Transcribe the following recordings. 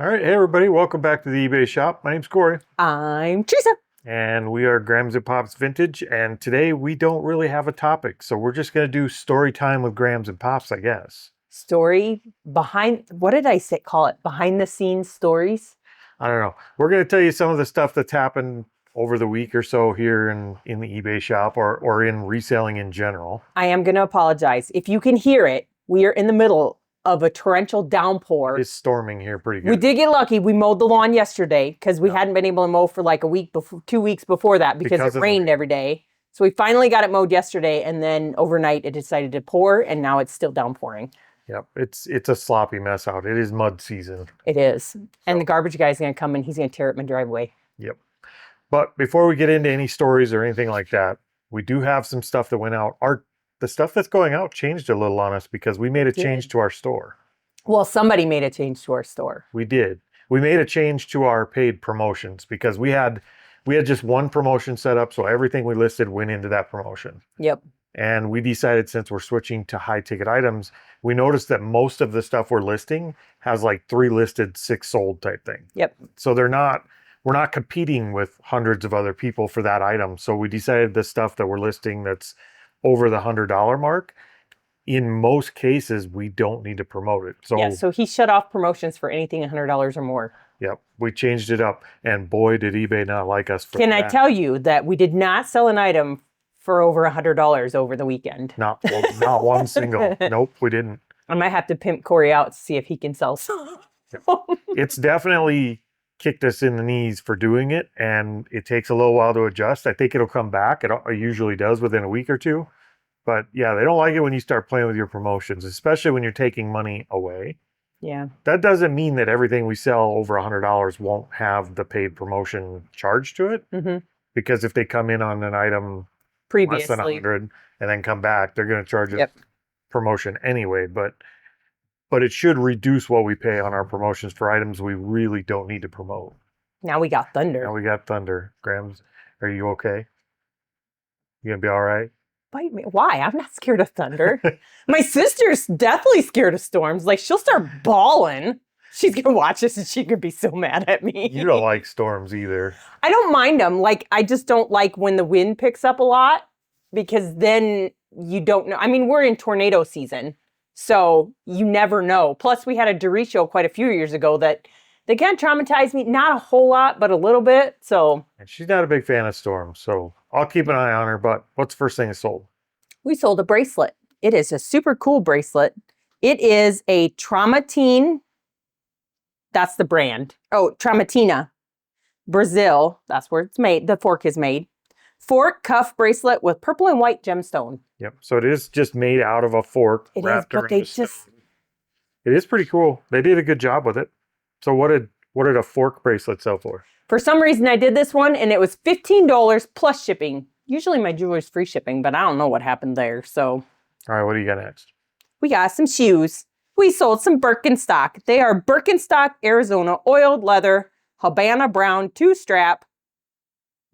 All right, hey everybody, welcome back to the eBay shop. My name's Corey, I'm Teresa. and we are Grams and Pops Vintage. And today we don't really have a topic, so we're just gonna do story time with Grams and Pops, I guess. Story behind, what did I say, call it? Behind the scenes stories? I don't know. We're gonna tell you some of the stuff that's happened over the week or so here in the eBay shop or in reselling in general. I am going to apologize. If you can hear it, we are in the middle of a torrential downpour. It's storming here pretty good. We did get lucky. We mowed the lawn yesterday because we hadn't been able to mow for like a week before, 2 weeks before that because it rained every day. So we finally got it mowed yesterday, and then overnight it decided to pour, and now it's still downpouring. Yep, it's a sloppy mess out. It is mud season. It is. And the garbage guy's going to come and he's going to tear up my driveway. Yep. But before we get into any stories or anything like that, we do have some stuff that went out. The stuff that's going out changed a little on us because we made a change to our store. Well, somebody made a change to our store. We did. We made a change to our paid promotions because we had just one promotion set up, so everything we listed went into that promotion. Yep. And we decided, since we're switching to high ticket items, we noticed that most of the stuff we're listing has like 3 listed, 6 sold type thing. Yep. So we're not competing with hundreds of other people for that item. So we decided the stuff that we're listing that's over the $100 mark, in most cases, we don't need to promote it. So yeah, so he shut off promotions for anything $100 or more. Yep, we changed it up, and boy, did eBay not like us for that. Can I tell you that we did not sell an item for over $100 over the weekend? Not one single. Nope, we didn't. I might have to pimp Corey out to see if he can sell some. It's definitely kicked us in the knees for doing it, and it takes a little while to adjust. I think it'll come back. It usually does within a week or two. But yeah, they don't like it when you start playing with your promotions, especially when you're taking money away. Yeah. That doesn't mean that everything we sell over $100 won't have the paid promotion charge to it. Mm-hmm. Because if they come in on an item previously less than 100 and then come back, they're going to charge it promotion anyway. But it should reduce what we pay on our promotions for items we really don't need to promote. Now we got thunder. Now we got thunder. Grams, are you okay? You gonna be all right? Bite me. Why? I'm not scared of thunder. My sister's deathly scared of storms. Like, she'll start bawling. She's gonna watch this and she could be so mad at me. You don't like storms either. I don't mind them. Like, I just don't like when the wind picks up a lot, because then you don't know. I mean, we're in tornado season, so you never know. Plus, we had a derecho quite a few years ago that they kind of traumatized me. Not a whole lot, but a little bit. So. And she's not a big fan of storms, so I'll keep an eye on her. But what's the first thing that sold? We sold a bracelet. It is a super cool bracelet. It is a Traumatine. That's the brand. Oh, Traumatina. Brazil. That's where it's made. The fork is made. Fork cuff bracelet with purple and white gemstone. Yep. So it is just made out of a fork. It is, but they just. It is pretty cool. They did a good job with it. So what did a fork bracelet sell for? For some reason, I did this one, and it was $15 plus shipping. Usually my jewelry's free shipping, but I don't know what happened there. So. All right, what do you got next? We got some shoes. We sold some Birkenstock. They are Birkenstock Arizona oiled leather, Habana brown 2-strap,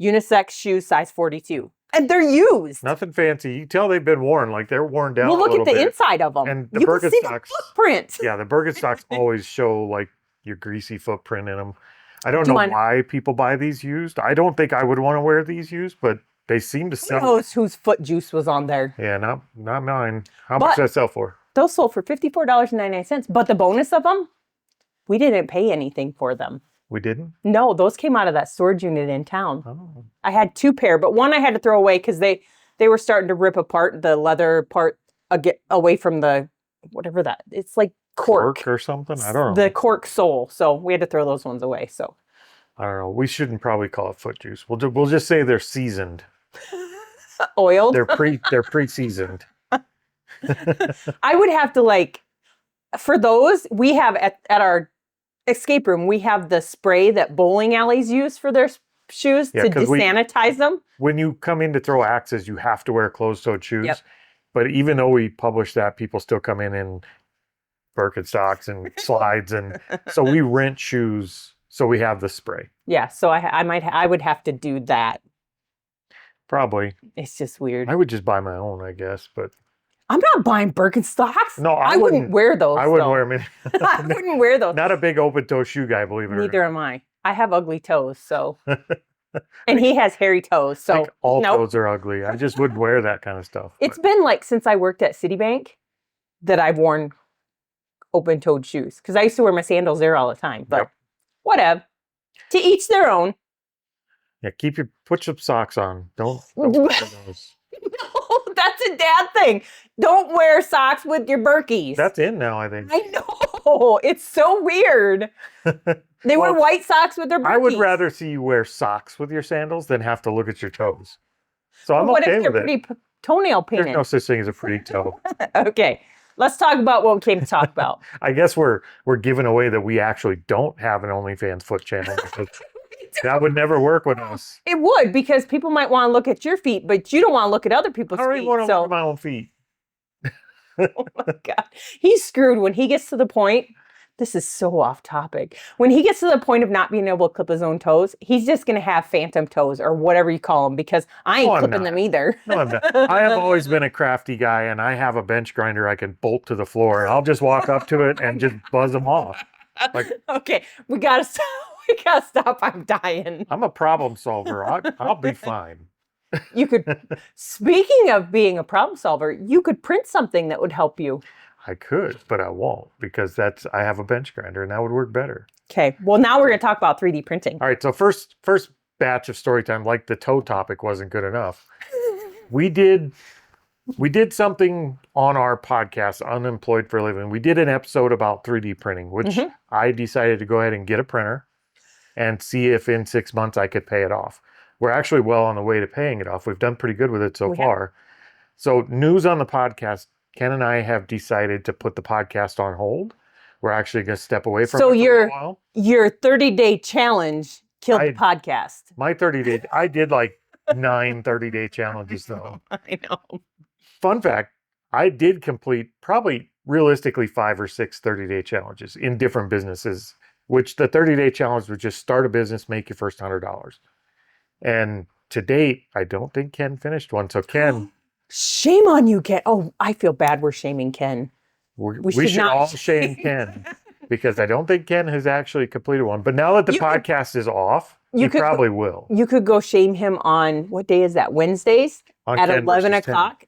unisex shoes, size 42. And they're used. Nothing fancy. You can tell they've been worn, like they're worn down. Well, look at the inside of them. And the you can see the footprint. Yeah, the Birkenstocks always show like your greasy footprint in them. I don't know why people buy these used. I don't think I would want to wear these used, but they seem to sell. Who knows whose foot juice was on there? Yeah, not mine. How much did that sell for? Those sold for $54.99. But the bonus of them, we didn't pay anything for them. We didn't? No, those came out of that storage unit in town. Oh. I had 2 pair, but one I had to throw away because they were starting to rip apart the leather part, away from the, whatever that, it's like cork or something. I don't know. The cork sole. So we had to throw those ones away. So I don't know. We shouldn't probably call it foot juice. We'll just say they're seasoned. Oiled. They're pre-seasoned. I would have to for those, we have at our escape room, we have the spray that bowling alleys use for their shoes to desanitize them. When you come in to throw axes, you have to wear closed-toed shoes. Yep. But even though we publish that, people still come in Birkenstocks and slides, and so we rent shoes. So we have the spray. Yeah, so I would have to do that. Probably. It's just weird. I would just buy my own, I guess, but I'm not buying Birkenstocks. No, I wouldn't wouldn't- wear those. I wouldn't though. wear them. I wouldn't wear those. Not a big open toe shoe guy, believe it or not. Neither am I. I have ugly toes, so. And he has hairy toes, so. Like all nope. toes are ugly. I just wouldn't wear that kind of stuff. It's been like since I worked at Citibank that I've worn open-toed shoes because I used to wear my sandals there all the time. But Yep. whatever. To each their own. Yeah, put some socks on. Don't wear those. No, that's a dad thing. Don't wear socks with your Birkies. That's in now, I think. I know. It's so weird. They wear white socks with their Birkies. I would rather see you wear socks with your sandals than have to look at your toes. So I'm what okay if they're with pretty it. toenail There's painted? no such thing as a pretty toe. Okay. Let's talk about what we came to talk about. I guess we're giving away that we actually don't have an OnlyFans foot channel. Because that would never work with us. It would, because people might want to look at your feet, but you don't want to look at other people's I don't feet. even want to So, look at my own feet. oh my God. He's screwed when he gets to the point. This is so off topic. When he gets to the point of not being able to clip his own toes, he's just going to have phantom toes or whatever you call them because I ain't No, I'm clipping not. them either. No, I'm not. I have always been a crafty guy, and I have a bench grinder I can bolt to the floor, and I'll just walk up to it and just buzz them off. Like, Okay, we gotta stop. We gotta stop. I'm dying. I'm a problem solver. I'll be fine. You could. Speaking of being a problem solver, you could print something that would help you. I could, but I won't because I have a bench grinder, and that would work better. Okay. Well, now we're gonna talk about 3D printing. All right, so first batch of story time, like the toe topic wasn't good enough. We did something on our podcast, Unemployed for a Living. We did an episode about 3D printing, which I decided to go ahead and get a printer and see if in 6 months I could pay it off. We're actually well on the way to paying it off. We've done pretty good with it so far. So news on the podcast, Ken and I have decided to put the podcast on hold. We're actually going to step away from it for a while. Your 30-day challenge killed the podcast. My 30-day, I did like 9 30-day challenges though. I know. Fun fact, I did complete probably realistically 5 or 6 30-day challenges in different businesses, which the 30-day challenge was just start a business, make your first $100. And to date, I don't think Ken finished one. So Ken... Shame on you, Ken. Oh, I feel bad we're shaming Ken. We should all shame Ken because I don't think Ken has actually completed one. But now that the podcast is off, you probably will. You could go shame him on, what day is that? Wednesdays? On at Ken 11 versus o'clock?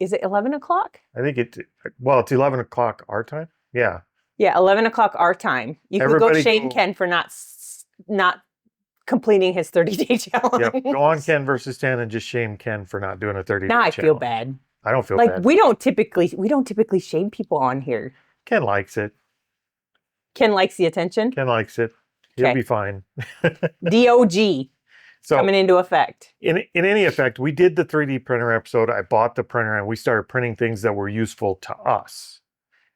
Is it 11 o'clock? I think it's 11 o'clock our time. Yeah. Yeah, 11 o'clock our time. You could go shame Ken for not completing his 30-day challenge. Yep. Go on Ken versus 10 and just shame Ken for not doing a 30-day Now I challenge. feel bad. I don't feel bad. We don't typically shame people on here. Ken likes it. Ken likes the attention. Ken likes it. He'll be fine. DOG So coming into effect. In any effect, we did the 3D printer episode. I bought the printer and we started printing things that were useful to us.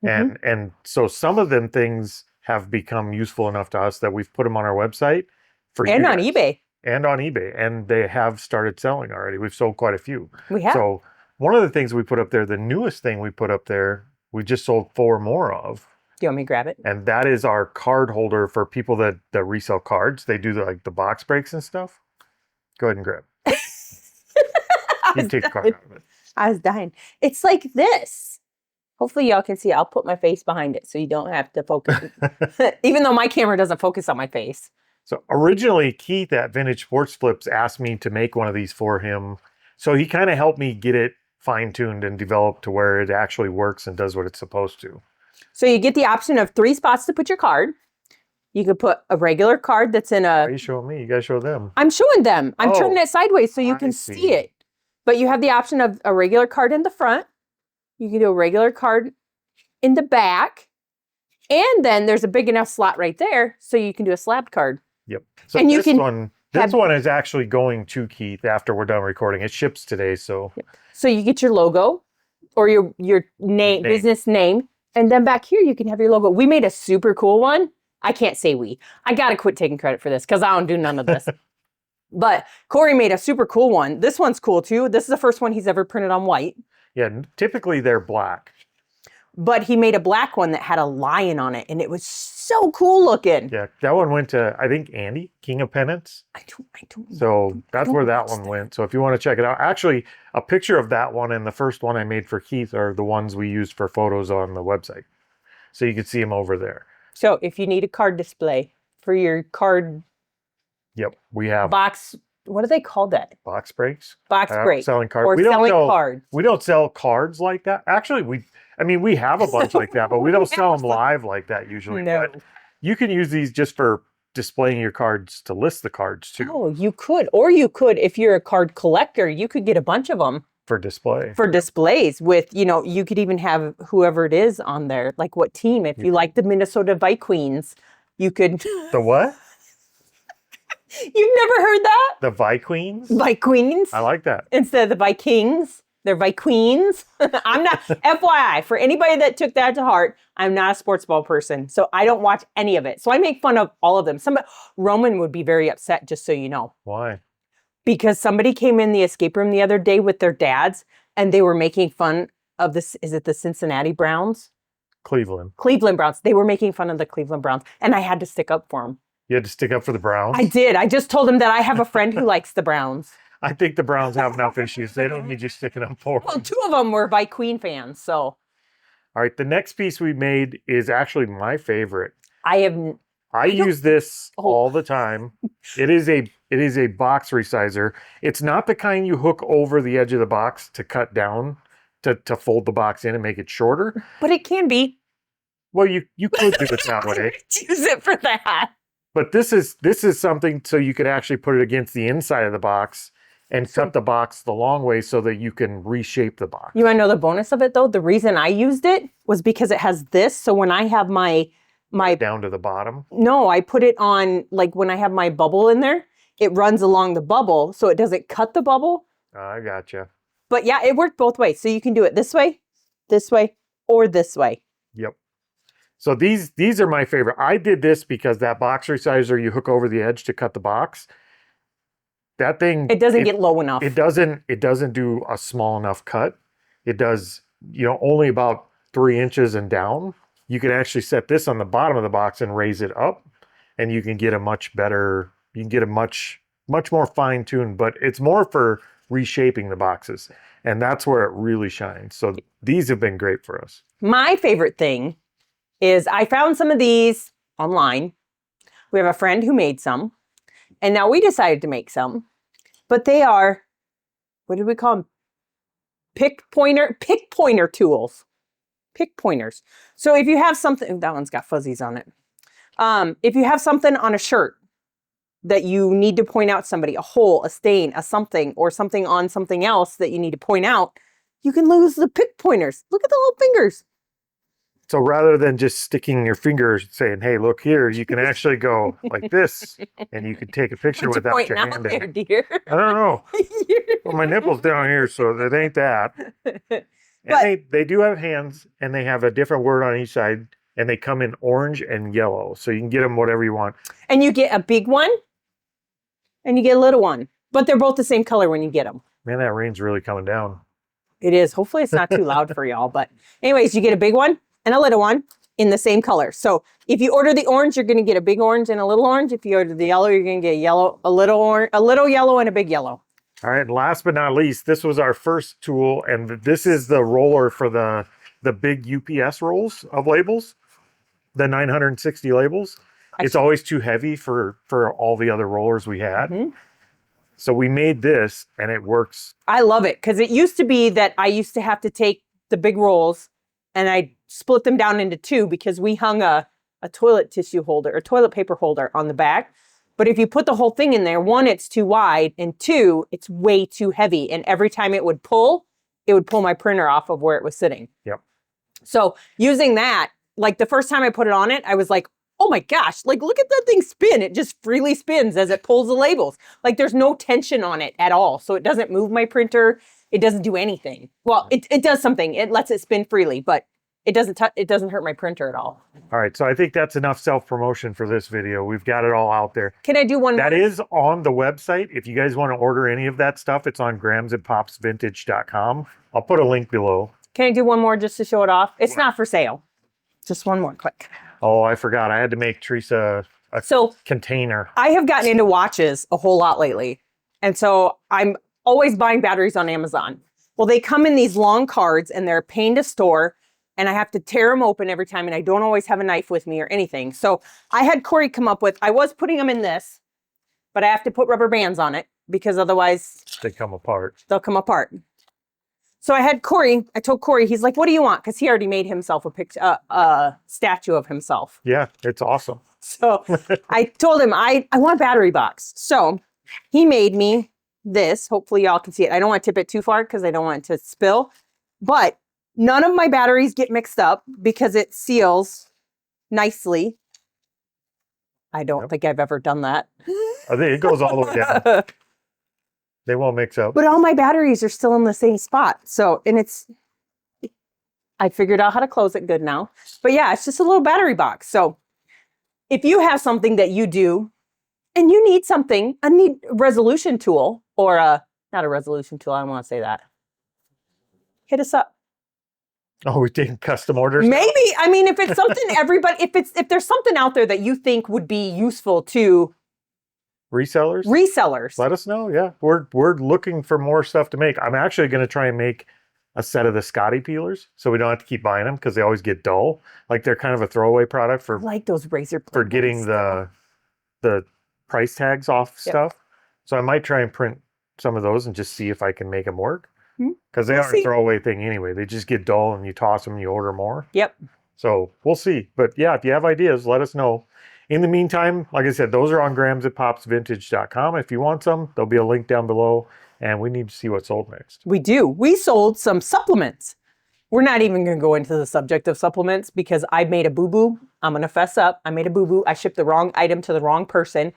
And so some of them things have become useful enough to us that we've put them on our website for And on eBay. And on eBay. And they have started selling already. We've sold quite a few. We have. So one of the things we put up there, the newest thing we put up there, we just sold 4 more of. Do you want me to grab it? And that is our card holder for people that resell cards. They do the box breaks and stuff. Go ahead and grab it. You take the card out of it. I was dying. It's like this. Hopefully y'all can see. I'll put my face behind it so you don't have to focus. Even though my camera doesn't focus on my face. So originally, Keith at Vintage Sports Flips asked me to make one of these for him. So he kind of helped me get it fine-tuned and developed to where it actually works and does what it's supposed to. So you get the option of 3 spots to put your card. You could put a regular card that's in a... Why are you showing me? You got to show them. I'm showing them. I'm turning it sideways so you can see it. But you have the option of a regular card in the front. You can do a regular card in the back. And then there's a big enough slot right there so you can do a slabbed card. Yep. So and this one is actually going to Keith after we're done recording. It ships today, so... So you get your logo or your name, business name. And then back here, you can have your logo. We made a super cool one. I can't say we. I got to quit taking credit for this because I don't do none of this. But Corey made a super cool one. This one's cool too. This is the first one he's ever printed on white. Yeah, typically they're black. But he made a black one that had a lion on it, and it was so cool looking. Yeah, that one went to, I think, Andy, King of Pennants. I don't know. So that's where that one went. So if you want to check it out, actually, a picture of that one and the first one I made for Keith are the ones we used for photos on the website. So you can see them over there. So if you need a card display for your card Yep, we have box, what do they call that? box breaks. Box break. Selling cards. Or selling cards. We don't sell cards like that. Actually, we have a bunch like that, but we don't sell them live like that usually. No. But you can use these just for displaying your cards to list the cards too. Oh, you could. Or you could, if you're a card collector, you could get a bunch of them. For display. For displays with, you could even have whoever it is on there, like what team. If you like the Minnesota Vikings, you could. The what? You've never heard that? The Vikings? Vikings? I like that. Instead of the Vikings, they're Vikings. I'm not, FYI, for anybody that took that to heart, I'm not a sports ball person, so I don't watch any of it. So I make fun of all of them. Roman would be very upset, just so you know. Why? Because somebody came in the escape room the other day with their dads, and they were making fun of this. Is it the Cincinnati Browns? Cleveland. Cleveland Browns. They were making fun of the Cleveland Browns, and I had to stick up for them. You had to stick up for the Browns? I did. I just told them that I have a friend who likes the Browns. I think the Browns have enough issues. They don't need you sticking up for them. Well, 2 of them were Queen fans, so. All right, the next piece we made is actually my favorite. I use this all the time. It is a box resizer. It's not the kind you hook over the edge of the box to cut down to fold the box in and make it shorter. But it can be. Well, you could do it that way. Use it for that. But this is something so you could actually put it against the inside of the box and cut the box the long way so that you can reshape the box. You want to know the bonus of it though? The reason I used it was because it has this. So when I have my down to the bottom? No, I put it on, like when I have my bubble in there, it runs along the bubble so it doesn't cut the bubble. I gotcha. But yeah, it worked both ways. So you can do it this way, or this way. Yep. So these are my favorite. I did this because that box resizer you hook over the edge to cut the box. That thing, it doesn't get low enough. It doesn't do a small enough cut. It does, only about 3 inches and down. You can actually set this on the bottom of the box and raise it up, and you can get a much more fine-tuned, but it's more for reshaping the boxes. And that's where it really shines. So these have been great for us. My favorite thing is I found some of these online. We have a friend who made some, and now we decided to make some, but they are, what did we call them? Pick pointer tools. Pick pointers. So if you have something, that one's got fuzzies on it. If you have something on a shirt that you need to point out somebody, a hole, a stain, a something, or something on something else that you need to point out, you can use the pick pointers. Look at the little fingers. So rather than just sticking your finger saying, hey, look here, you can actually go like this, and you can take a picture without your hand in. Dear? I don't know. Well, my nipple's down here, so it ain't that. And they do have hands, and they have a different word on each side, and they come in orange and yellow. So you can get them whatever you want. And you get a big one, and you get a little one. But they're both the same color when you get them. Man, that rain's really coming down. It is. Hopefully it's not too loud for y'all. But anyways, you get a big one and a little one in the same color. So if you order the orange, you're going to get a big orange and a little orange. If you order the yellow, you're going to get a little orange, a little yellow, and a big yellow. All right, and last but not least, this was our first tool, and this is the roller for the big UPS rolls of labels, the 960 labels. It's always too heavy for all the other rollers we had. Mm-hmm. So we made this, and it works. I love it, because it used to be that I used to have to take the big rolls, and I split them down into 2 because we hung a toilet tissue holder, or toilet paper holder on the back. But if you put the whole thing in there, 1, it's too wide, and 2, it's way too heavy. And every time it would pull my printer off of where it was sitting. Yep. So using that, like the first time I put it on it, I was like, oh my gosh, like look at that thing spin. It just freely spins as it pulls the labels. Like there's no tension on it at all. So it doesn't move my printer. It doesn't do anything. Well, it does something. It lets it spin freely, but it doesn't hurt my printer at all. All right, so I think that's enough self-promotion for this video. We've got it all out there. Can I do one more? That is on the website. If you guys want to order any of that stuff, it's on gramsandpopsvintage.com. I'll put a link below. Can I do one more just to show it off? It's not for sale. Just one more quick. Oh, I forgot. I had to make Teresa a container. I have gotten into watches a whole lot lately. And so I'm always buying batteries on Amazon. Well, they come in these long cards and they're a pain to store. And I have to tear them open every time. And I don't always have a knife with me or anything. So I had Corey come up with, I was putting them in this, but I have to put rubber bands on it because otherwise they come apart. They'll come apart. So I told Corey, he's like, what do you want? Because he already made himself a statue of himself. Yeah, it's awesome. So I told him, I want a battery box. So he made me this. Hopefully y'all can see it. I don't want to tip it too far because I don't want it to spill. But none of my batteries get mixed up because it seals nicely. I don't think I've ever done that. I think it goes all the way down. They won't mix up. But all my batteries are still in the same spot. So, and I figured out how to close it good now. But yeah, it's just a little battery box. So if you have something that you do and you need something, a resolution tool or not a resolution tool, I don't want to say that. Hit us up. Oh, we're taking custom orders? Maybe. I mean, if it's something if there's something out there that you think would be useful to resellers, let us know. Yeah, we're looking for more stuff to make. I'm actually going to try and make a set of the Scotty peelers so we don't have to keep buying them because they always get dull. Like they're kind of a throwaway product for I like those razor blades for getting the price tags off stuff. So I might try and print some of those and just see if I can make them work because they are a throwaway thing anyway. They just get dull and you toss them and you order more. Yep. So we'll see. But yeah, if you have ideas, let us know. In the meantime, like I said, those are on gramsatpopsvintage.com. If you want some, there'll be a link down below. And we need to see what's sold next. We do. We sold some supplements. We're not even going to go into the subject of supplements because I made a boo-boo. I'm going to fess up. I made a boo-boo. I shipped the wrong item to the wrong person.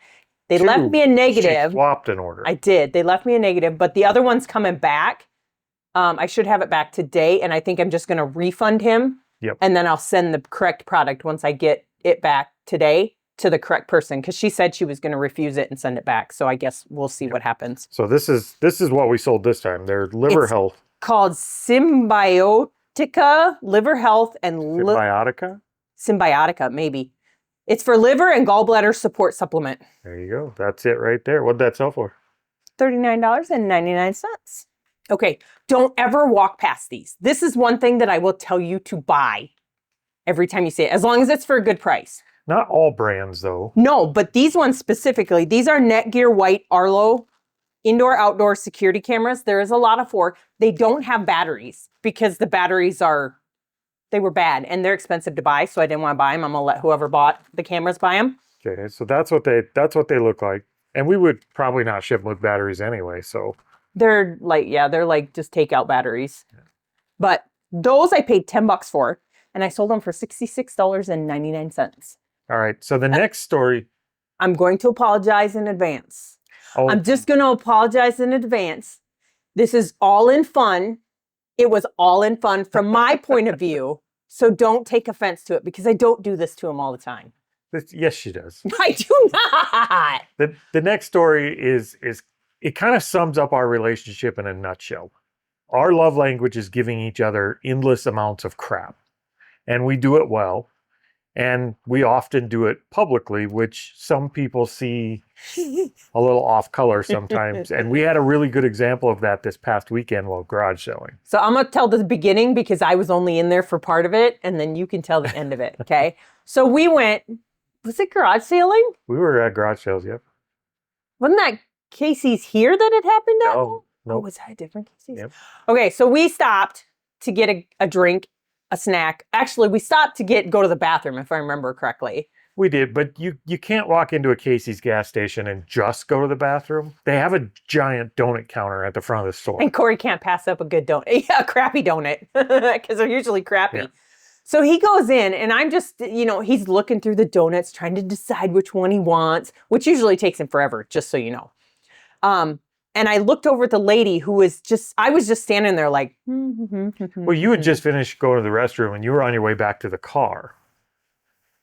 They left me a negative. She swapped an order. I did. They left me a negative, but the other one's coming back. I should have it back today, and I think I'm just going to refund him. Yep. And then I'll send the correct product once I get it back today to the correct person because she said she was going to refuse it and send it back. So I guess we'll see what happens. So this is what we sold this time. They're liver health. Called Symbiotica, liver health and Symbiotica? Symbiotica, maybe. It's for liver and gallbladder support supplement. There you go. That's it right there. What'd that sell for? $39.99. Okay, don't ever walk past these. This is one thing that I will tell you to buy every time you see it, as long as it's for a good price. Not all brands, though. No, but these ones specifically. These are Netgear white Arlo indoor-outdoor security cameras. There is a lot of They don't have batteries because the batteries they were bad and they're expensive to buy, so I didn't want to buy them. I'm gonna let whoever bought the cameras buy them. Okay, so that's what they look like, and we would probably not ship them with batteries anyway. So they're like just takeout batteries. Yeah. But those I paid $10 for, and I sold them for $66.99. All right. So the next story. I'm going to apologize in advance. Oh. I'm just going to apologize in advance. This is all in fun. It was all in fun from my point of view. So don't take offense to it because I don't do this to him all the time. Yes, she does. I do not. The next story is it kind of sums up our relationship in a nutshell. Our love language is giving each other endless amounts of crap. And we do it well. And we often do it publicly, which some people see a little off color sometimes. And we had a really good example of that this past weekend while garage selling. So I'm going to tell the beginning because I was only in there for part of it. And then you can tell the end of it. Okay. So we went, was it garage selling? We were at garage sales, yep. Wasn't that Casey's here that it happened at? No. Oh, was that a different Casey's? Yep. Okay. So we stopped to get a drink. A snack. Actually, we stopped to go to the bathroom, if I remember correctly. We did, but you can't walk into a Casey's gas station and just go to the bathroom. They have a giant donut counter at the front of the store. And Corey can't pass up a good donut. Yeah, a crappy donut, because they're usually crappy. Yeah. So he goes in, and I'm just, he's looking through the donuts, trying to decide which one he wants, which usually takes him forever, just so you know. And I looked over at the lady who was I was just standing there like, Well, you had just finished going to the restroom and you were on your way back to the car.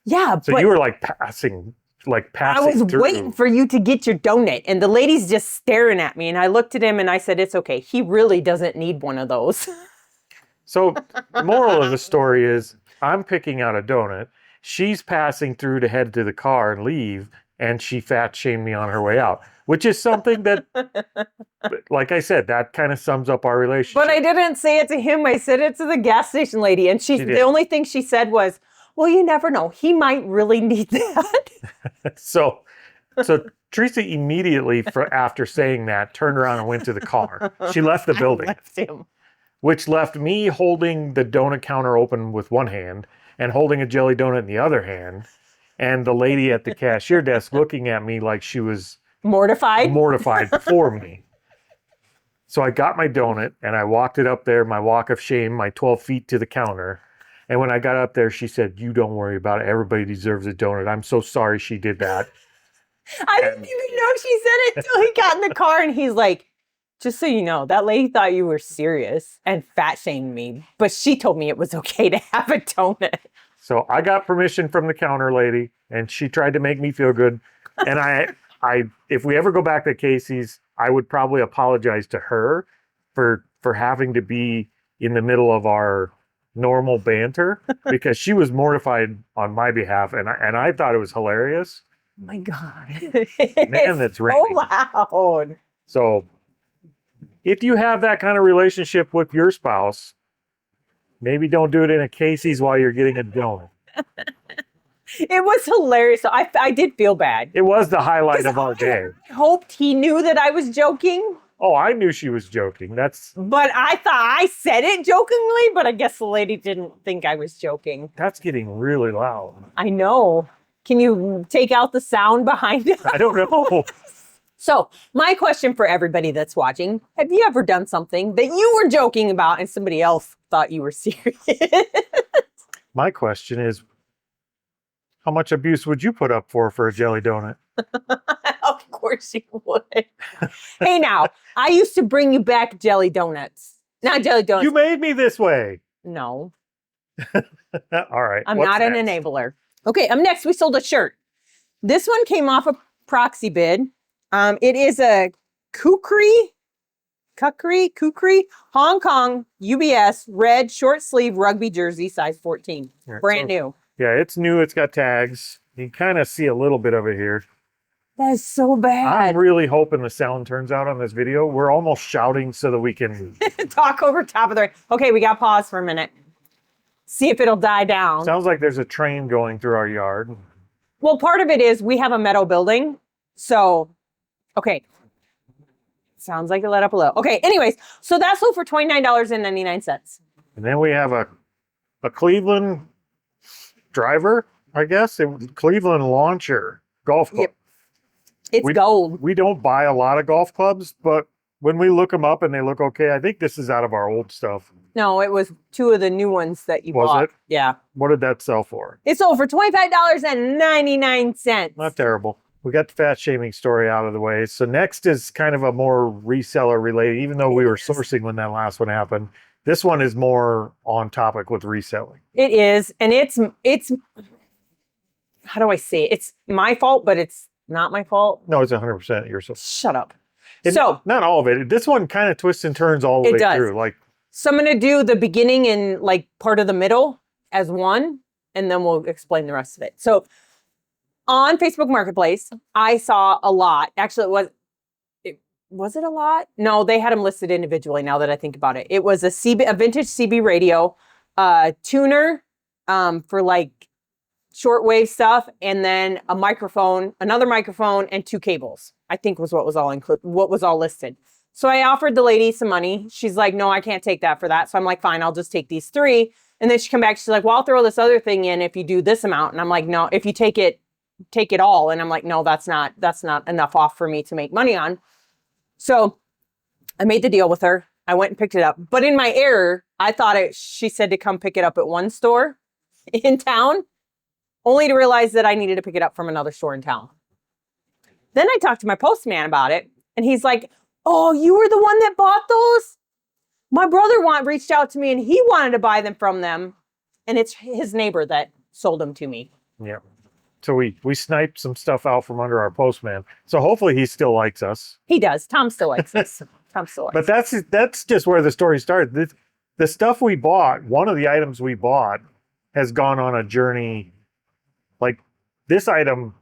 Yeah. So you were passing I was through. Waiting for you to get your donut. And the lady's just staring at me. And I looked at him and I said, it's okay. He really doesn't need one of those. So the moral of the story is I'm picking out a donut. She's passing through to head to the car and leave, and she fat shamed me on her way out, which is something that, like I said, that kind of sums up our relationship. But I didn't say it to him. I said it to the gas station lady, and the only thing she said was, "Well, you never know. He might really need that." So Teresa immediately, after saying that, turned around and went to the car. She left the building. I left him. Which left me holding the donut counter open with one hand and holding a jelly donut in the other hand, and the lady at the cashier desk looking at me like she was mortified for me. So I got my donut and I walked it up there, my walk of shame, my 12 feet to the counter. And when I got up there, she said, "You don't worry about it. Everybody deserves a donut. I'm so sorry she did that." I didn't even know she said it until he got in the car, and he's like, "Just so you know, that lady thought you were serious and fat shamed me, but she told me it was okay to have a donut." So I got permission from the counter lady, and she tried to make me feel good. And I if we ever go back to Casey's, I would probably apologize to her for having to be in the middle of our normal banter because she was mortified on my behalf, and I thought it was hilarious. Oh my God. Man, that's raining. So loud. So if you have that kind of relationship with your spouse, maybe don't do it in a Casey's while you're getting a donut. It was hilarious. I did feel bad. It was the highlight of our day. I hoped he knew that I was joking. Oh, I knew she was joking. But I thought I said it jokingly, but I guess the lady didn't think I was joking. That's getting really loud. I know. Can you take out the sound behind it? I don't know. So, my question for everybody that's watching, have you ever done something that you were joking about and somebody else thought you were serious? My question is, how much abuse would you put up for a jelly donut? Of course you would. Hey, now, I used to bring you back jelly donuts. Not jelly donuts. You made me this way. No. All right. I'm not an enabler. Okay, next, we sold a shirt. This one came off a proxy bid. It is a Kukri, Hong Kong, UBS, red, short sleeve rugby jersey, size 14. Right, Brand new. Yeah, it's new. It's got tags. You can kind of see a little bit of it here. That is so bad. I'm really hoping the sound turns out on this video. We're almost shouting so that we can talk over top of the... Okay, we got pause for a minute. See if it'll die down. Sounds like there's a train going through our yard. Well, part of it is we have a metal building. So, okay. Sounds like it let up a little. Okay, anyways, so that sold for $29.99. And then we have a Cleveland driver, I guess. Cleveland launcher golf club. Yep. It's gold. We don't buy a lot of golf clubs, but when we look them up and they look okay, I think this is out of our old stuff. No, it was two of the new ones that you bought. Was it? Yeah. What did that sell for? It sold for $25.99. Not terrible. We got the fat shaming story out of the way. So next is kind of a more reseller related, even though we were sourcing when that last one happened. This one is more on topic with reselling. It is. And it's, how do I say it? It's my fault, but it's not my fault. No, it's 100% your fault. Shut up. So not all of it. This one kind of twists and turns all the way through. So I'm going to do the beginning and like part of the middle as one, and then we'll explain the rest of it. So on Facebook Marketplace, I saw a lot. Actually, was it a lot? No, they had them listed individually now that I think about it. It was a vintage CB radio, tuner for like shortwave stuff, and then a microphone, another microphone, and 2 cables, I think was what was all listed. So I offered the lady some money. She's like, "No, I can't take that for that." So I'm like, "Fine, I'll just take these 3. And then she come back, she's like, "Well, I'll throw this other thing in if you do this amount." And I'm like, "No, if you take it all." And I'm like, "No, that's not enough off for me to make money on." So I made the deal with her. I went and picked it up. But in my error, I thought she said to come pick it up at one store in town, only to realize that I needed to pick it up from another store in town. Then I talked to my postman about it, and he's like, "Oh, you were the one that bought those? My brother reached out to me, and he wanted to buy them from them, and it's his neighbor that sold them to me." Yeah. So we sniped some stuff out from under our postman. So hopefully he still likes us. He does. Tom still likes us. Tom still likes us. But that's just where the story started. the stuff we bought, one of the items we bought has gone on a journey. Like this item,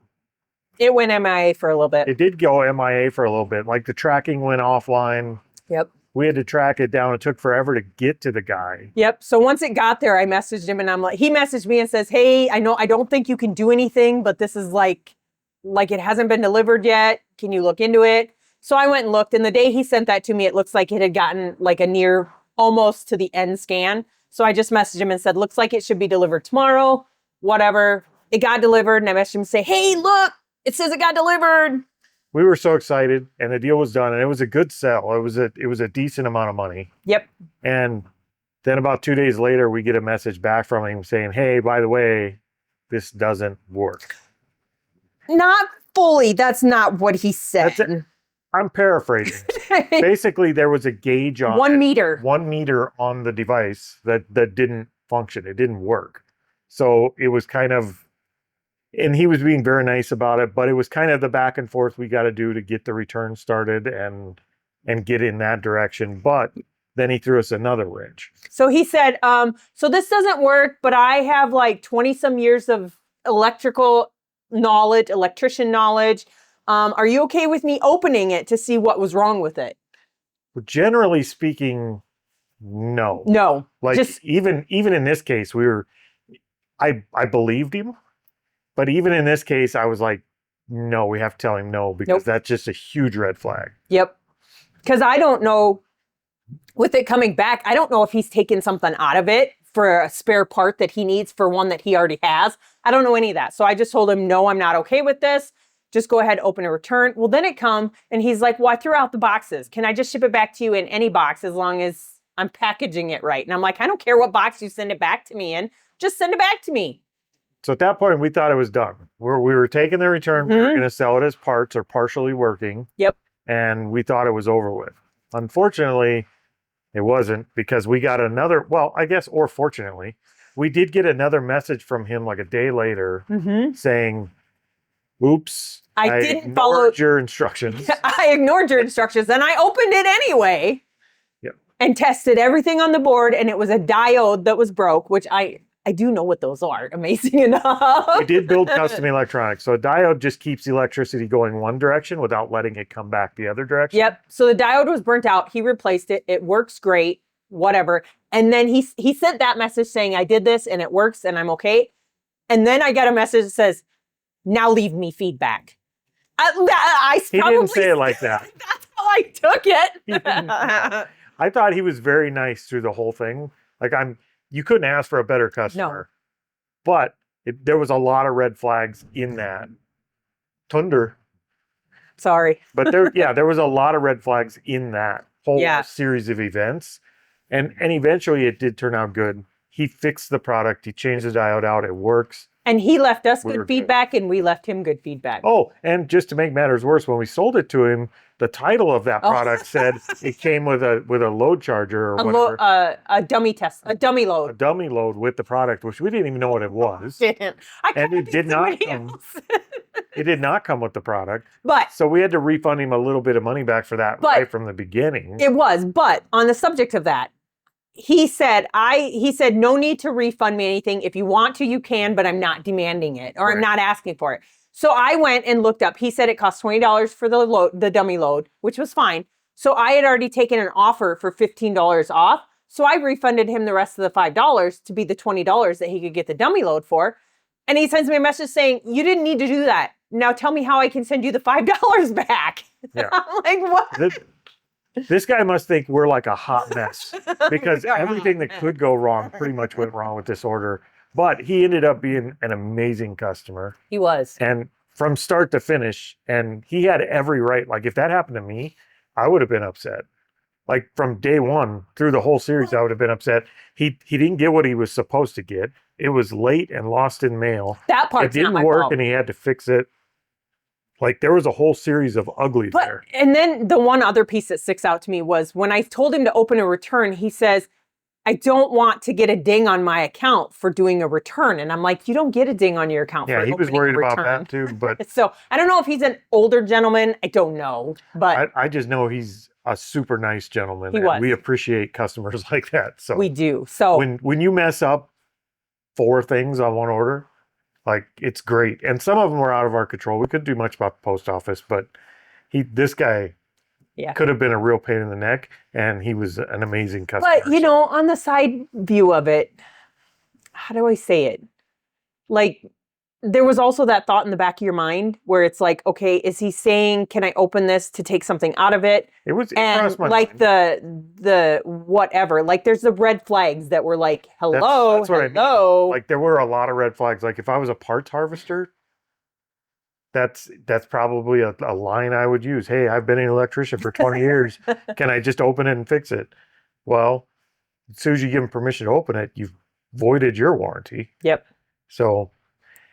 It went MIA for a little bit. it did go MIA for a little bit. Like the tracking went offline. Yep. We had to track it down. It took forever to get to the guy. Yep. So once it got there, I messaged him and I'm like, he messaged me and says, hey, I know I don't think you can do anything, but this is like it hasn't been delivered yet. Can you look into it? So I went and looked, and the day he sent that to me, it looks like it had gotten like a near almost to the end scan. So I just messaged him and said, looks like it should be delivered tomorrow, whatever. It got delivered, and I messaged him and say, hey, look, it says it got delivered. We were so excited, and the deal was done, and it was a good sell. It was a decent amount of money. Yep. And then about 2 days later, we get a message back from him saying, hey, by the way, this doesn't work. Not fully. That's not what he said. That's it. I'm paraphrasing. Basically, there was a gauge on 1 meter. 1 meter on the device that didn't function. It didn't work. So it was kind of, and he was being very nice about it, but it was kind of the back and forth we got to do to get the return started and get in that direction. But then he threw us another wrench. So he said, so this doesn't work, but I have like 20 some years of electrician knowledge. Are you okay with me opening it to see what was wrong with it? Generally speaking, no. No. Like just even in this case, I believed him, but even in this case, I was like, no, we have to tell him no, because that's just a huge red flag. Yep. Because I don't know, with it coming back, I don't know if he's taken something out of it for a spare part that he needs for one that he already has. I don't know any of that. So I just told him, no, I'm not okay with this. Just go ahead, open a return. Well, then it come, and he's like, well, I threw out the boxes. Can I just ship it back to you in any box as long as I'm packaging it right? And I'm like, I don't care what box you send it back to me in. Just send it back to me. So at that point, we thought it was done. We were taking the return. We were going to sell it as parts or partially working. Yep. And we thought it was over with. Unfortunately, it wasn't, because we got another, well, I guess, or fortunately, we did get another message from him like a day later saying, oops, I didn't follow your instructions. I ignored your instructions, and I opened it anyway. Yep. And tested everything on the board, and it was a diode that was broke, which I do know what those are, amazing enough. We did build custom electronics. So a diode just keeps the electricity going one direction without letting it come back the other direction. Yep. So the diode was burnt out. He replaced it. It works great, whatever. And then he sent that message saying, I did this and it works and I'm okay. And then I got a message that says, now leave me feedback. He didn't say it like that. That's how I took it. I thought he was very nice through the whole thing. Like you couldn't ask for a better customer. No. But there was a lot of red flags in that. Thunder. Sorry. But there was a lot of red flags in that whole series of events. And eventually it did turn out good. He fixed the product. He changed the diode out. It works. And he left us good feedback, and we left him good feedback. Oh, and just to make matters worse, when we sold it to him, the title of that product said it came with a load charger or whatever. A dummy load. A dummy load with the product, which we didn't even know what it was. Didn't. It did not come. It did not come with the product. But so we had to refund him a little bit of money back for that right from the beginning. It was, but on the subject of that, he said, no need to refund me anything. If you want to, you can, but I'm not demanding it, or I'm not asking for it. So I went and looked up. He said it cost $20 for the dummy load, which was fine. So I had already taken an offer for $15 off. So I refunded him the rest of the $5 to be the $20 that he could get the dummy load for. And he sends me a message saying, you didn't need to do that. Now tell me how I can send you the $5 back. Yeah. I'm like, what? This guy must think we're like a hot mess, because everything that could go wrong pretty much went wrong with this order. But he ended up being an amazing customer. He was. And from start to finish, and he had every right. Like if that happened to me, I would have been upset. Like from day one through the whole series, I would have been upset. He didn't get what he was supposed to get. It was late and lost in mail. That part's not my fault. It didn't work, and he had to fix it. Like there was a whole series of ugly there. And then the one other piece that sticks out to me was when I told him to open a return, he says, I don't want to get a ding on my account for doing a return. And I'm like, you don't get a ding on your account for opening a return. Yeah, he was worried about that too. But so I don't know if he's an older gentleman. I don't know. But I just know he's a super nice gentleman. He and was. we appreciate customers like that. So We do. So when you mess up 4 things on one order, like it's great. And some of them were out of our control. We couldn't do much about the post office, but this guy could have been a real pain in the neck, and he was an amazing customer. But, you know, on the side view of it, how do I say it? Like, there was also that thought in the back of your mind where it's like, okay, is he saying, can I open this to take something out of it? It And crossed my like mind. the whatever, like there's the red flags that were like, hello, That's what I hello. mean. Like there were a lot of red flags. Like if I was a parts harvester, that's probably a line I would use. Hey, I've been an electrician for 20 years. Can I just open it and fix it? Well, as soon as you give them permission to open it, you've voided your warranty. Yep. So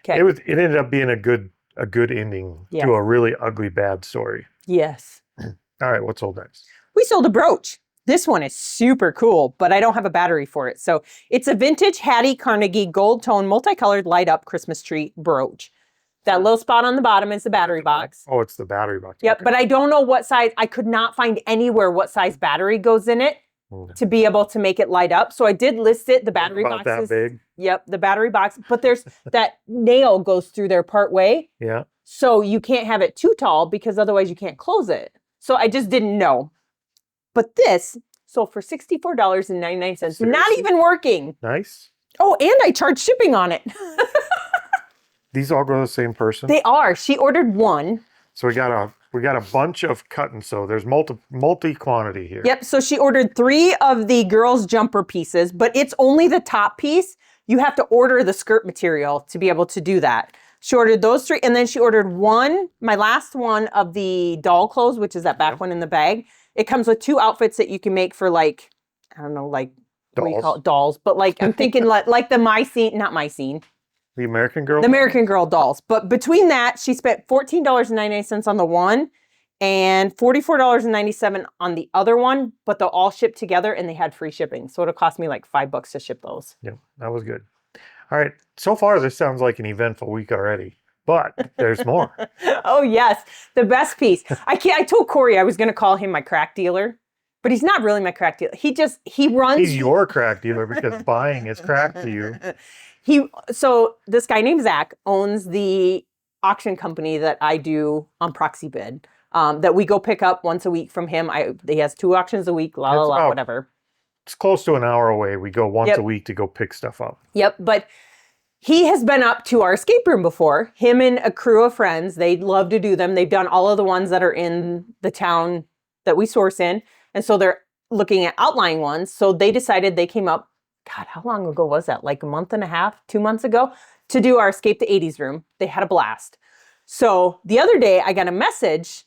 Okay. it ended up being a good ending Yeah. to a really ugly bad story. Yes. All right, what's sold next? We sold a brooch. This one is super cool, but I don't have a battery for it. So it's a vintage Hattie Carnegie gold tone multicolored light up Christmas tree brooch. That little spot on the bottom is the battery box. Oh, it's the battery box. Yep, Okay. but I don't know what size. I could not find anywhere what size battery goes in it to be able to make it light up. So I did list it. The battery About box that big. Yep, the battery box. But there's that nail goes through there part way. Yeah. So you can't have it too tall because otherwise you can't close it. So I just didn't know. But this sold for $64.99. Seriously? Not even working. Nice. Oh, and I charged shipping on it. These all go to the same person. They are. She ordered one. So we got a bunch of cut and sew. There's multi quantity here. Yep. So she ordered 3 of the girls' jumper pieces, but it's only the top piece. You have to order the skirt material to be able to do that. She ordered those 3, and then she ordered my last one of the doll clothes, which is that back one in the bag. It comes with 2 outfits that you can make for like, I don't know, like what do you call it? Dolls. But like I'm thinking like the not my scene. The American Girl? The American Girl dolls. But between that, she spent $14.99 on the one and $44.97 on the other one, but they'll all ship together and they had free shipping. So it'll cost me like $5 to ship those. Yeah, that was good. All right. So far, this sounds like an eventful week already, but there's more. Oh, yes. The best piece. I told Corey I was going to call him my crack dealer, but he's not really my crack dealer. He runs. He's your crack dealer because buying is crack to you. So this guy named Zach owns the auction company that I do on proxy bid, that we go pick up once a week from him. He has 2 auctions a week, whatever. It's close to an hour away. We go once a week to go pick stuff up. Yep. But he has been up to our escape room before. Him and a crew of friends, they love to do them. They've done all of the ones that are in the town that we source in. And so they're looking at outlying ones. So they decided they came up, God, how long ago was that? Like a month and a half, 2 months ago, to do our Escape the 80s room. They had a blast. So the other day I got a message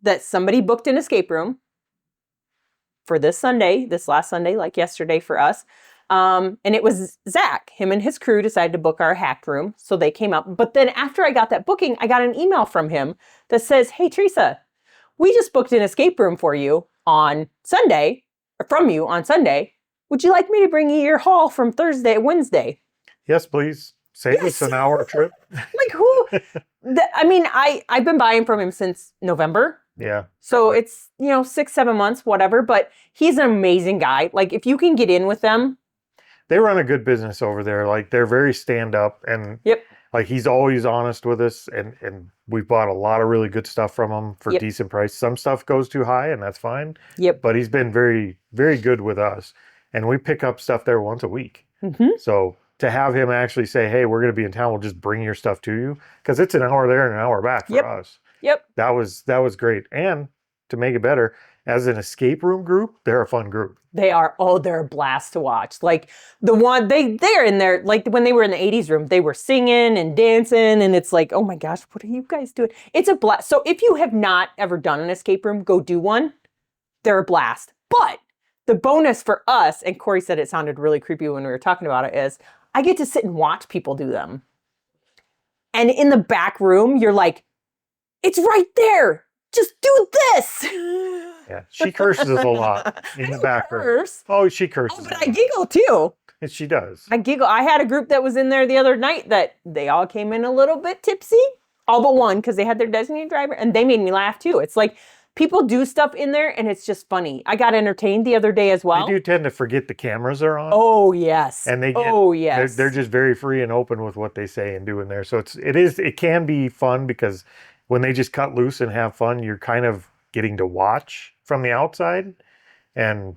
that somebody booked an escape room for this last Sunday, like yesterday for us. And it was Zach. Him and his crew decided to book our hack room. So they came up. But then after I got that booking, I got an email from him that says, hey, Teresa, we just booked an escape room for you on Sunday, or from you on Sunday. Would you like me to bring you your haul from Wednesday? Yes, please. Save us an hour trip. Like who? I've been buying from him since November. Yeah. So it's, 6-7 months, whatever. But he's an amazing guy. Like if you can get in with them. They run a good business over there. Like they're very stand up, and like he's always honest with us, and we bought a lot of really good stuff from him for decent price. Some stuff goes too high, and that's fine. Yep. But he's been very, very good with us. And we pick up stuff there once a week. Mm-hmm. So to have him actually say, hey, we're going to be in town, we'll just bring your stuff to you. Because it's an hour there and an hour back for us. Yep. That was great. And to make it better, as an escape room group, they're a fun group. They are, they're a blast to watch. Like the one, they're in there, like when they were in the 80s room, they were singing and dancing. And it's like, oh my gosh, what are you guys doing? It's a blast. So if you have not ever done an escape room, go do one. They're a blast. But the bonus for us, and Corey said it sounded really creepy when we were talking about it, is I get to sit and watch people do them. And in the back room, you're like, it's right there. Just do this. Yeah, she curses a lot in the back room. Oh, she curses. But I giggle too. And she does. I giggle. I had a group that was in there the other night that they all came in a little bit tipsy. All but one, because they had their designated driver, and they made me laugh too. It's like people do stuff in there and it's just funny. I got entertained the other day as well. They do tend to forget the cameras are on. Oh yes. And they get, oh yes. they're just very free and open with what they say and do in there. So it can be fun because when they just cut loose and have fun, you're kind of getting to watch from the outside. And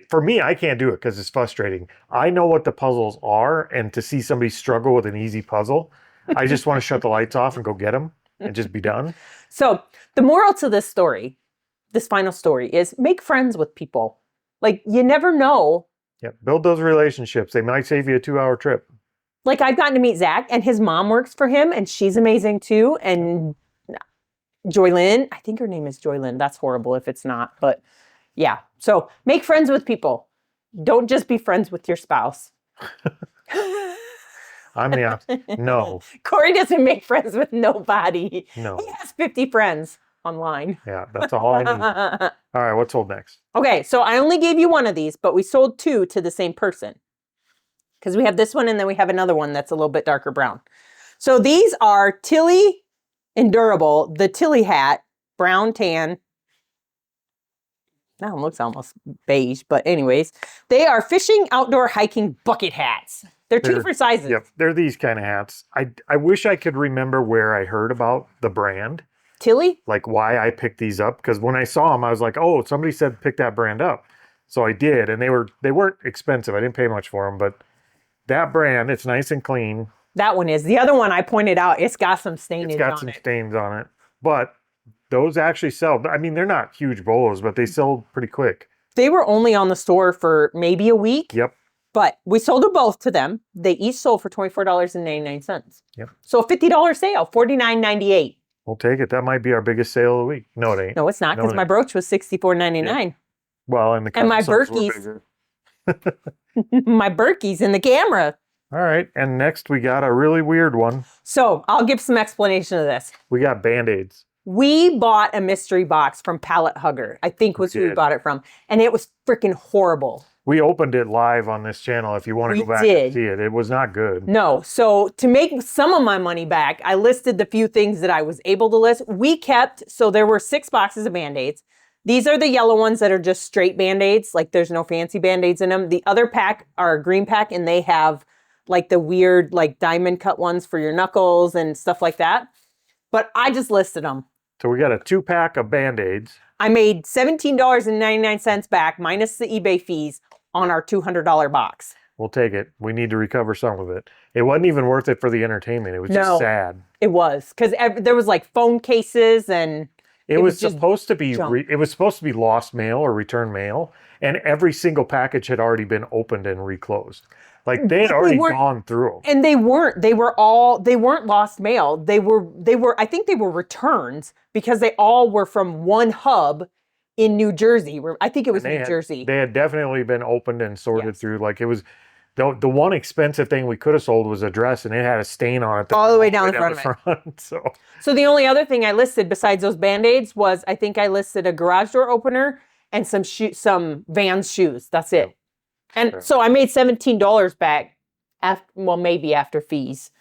for me, I can't do it because it's frustrating. I know what the puzzles are, and to see somebody struggle with an easy puzzle, I just want to shut the lights off and go get them and just be done. So the moral to this story, this final story, is make friends with people. Like, you never know. Yeah, build those relationships. They might save you a 2-hour trip. Like, I've gotten to meet Zach, and his mom works for him, and she's amazing too. And Joylyn, I think her name is Joylyn. That's horrible if it's not, but yeah. So make friends with people. Don't just be friends with your spouse. I'm the opposite. No. Corey doesn't make friends with nobody. No. He has 50 friends online. Yeah, that's all I need. All right, what's sold next? Okay, so I only gave you one of these, but we sold 2 to the same person. Because we have this one and then we have another one that's a little bit darker brown. So these are Tilley Endurable, the Tilley hat, brown tan. That one looks almost beige, but anyways, they are fishing outdoor hiking bucket hats. They're 2 different sizes. Yep, they're these kind of hats. I wish I could remember where I heard about the brand. Tilley? Like why I picked these up, because when I saw them, I was like, oh, somebody said pick that brand up. So I did, and they weren't expensive. I didn't pay much for them, but that brand, it's nice and clean. That one is. The other one I pointed out, it's got some stainage on it. It's got some stains on it. But those actually sell. I mean, they're not huge bolos, but they sell pretty quick. They were only on the store for maybe a week. Yep. But we sold them both to them. They each sold for $24.99. Yep. So a $50 sale, $49.98. We'll take it. That might be our biggest sale of the week. No, it ain't. No, it's not, because my brooch was $64.99. Yeah. Well, and my Berkeys. My Berkeys in the camera. All right. And next we got a really weird one. So I'll give some explanation of this. We got Band-Aids. We bought a mystery box from Pallet Hugger, I think was who we bought it from. And it was freaking horrible. We opened it live on this channel if you want to go back and see it. It was not good. No. So to make some of my money back, I listed the few things that I was able to list. We kept, so there were 6 boxes of Band-Aids. These are the yellow ones that are just straight Band-Aids. Like there's no fancy Band-Aids in them. The other pack are a green pack, and they have like the weird like diamond cut ones for your knuckles and stuff like that. But I just listed them. So we got a 2-pack of Band-Aids. I made $17.99 back minus the eBay fees on our $200 box. We'll take it. We need to recover some of it. It wasn't even worth it for the entertainment. It was just sad. It was, because there was like phone cases, and it was supposed to be lost mail or return mail, and every single package had already been opened and reclosed. Like they had already gone through. And they weren't lost mail. They were I think they were returns, because they all were from one hub in New Jersey. I think it was New Jersey. They had definitely been opened and sorted through. Like it was the one expensive thing we could have sold was a dress, and it had a stain on it all the way down the front of it. So the only other thing I listed besides those Band-Aids was, I think I listed a garage door opener and some Vans shoes. That's it. And so I made $17 back, maybe after fees.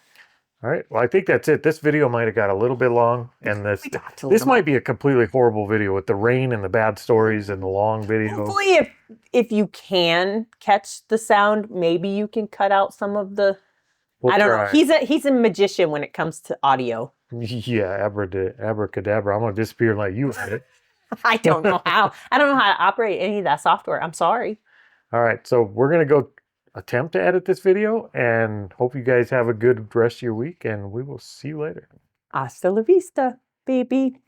All right. Well, I think that's it. This video might have got a little bit long, and this might be a completely horrible video with the rain and the bad stories and the long video. Hopefully, if you can catch the sound, maybe you can cut out some of the. I don't know. He's a magician when it comes to audio. Yeah, abracadabra. I'm gonna disappear and let you hit it. I don't know how. I don't know how to operate any of that software. I'm sorry. All right, so we're going to go attempt to edit this video, and hope you guys have a good rest of your week, and we will see you later. Hasta la vista, baby.